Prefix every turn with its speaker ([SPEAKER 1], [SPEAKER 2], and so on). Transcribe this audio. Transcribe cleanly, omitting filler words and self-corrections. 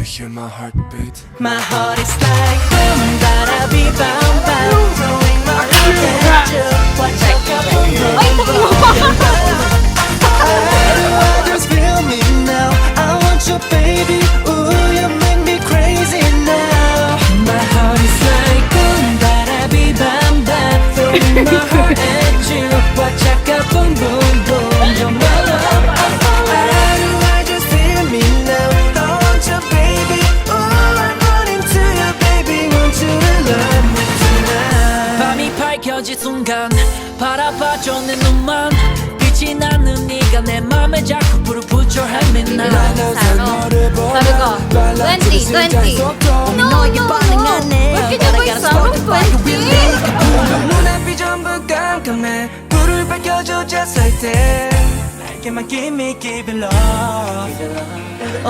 [SPEAKER 1] you hear my heartbeat?
[SPEAKER 2] My heart is like boom, bada bee bam bam. Throwing my heart at you. Watch out, go boom boom boom. I just feel me now. I want you, baby. Ooh, you make me crazy now. My heart is like boom, bada bee bam bam. Throwing my heart at you. Watch out, go boom boom boom. You're my love. I just feel me now. I want you, baby. Ooh, I'm running to you, baby. Want you to love me tonight.
[SPEAKER 3] 밤이 밝혀질 순간 바라봐줘 내 눈만 빛이 나는 네가 내 맘에 자꾸 불을 put your hand in now.
[SPEAKER 4] 다르가 20 너의 반응하네. 왜 이렇게 들고 있어? 20
[SPEAKER 2] 눈앞이 전부 깜깜해. 불을 밝혀줘 just like that. 날개만 give me love.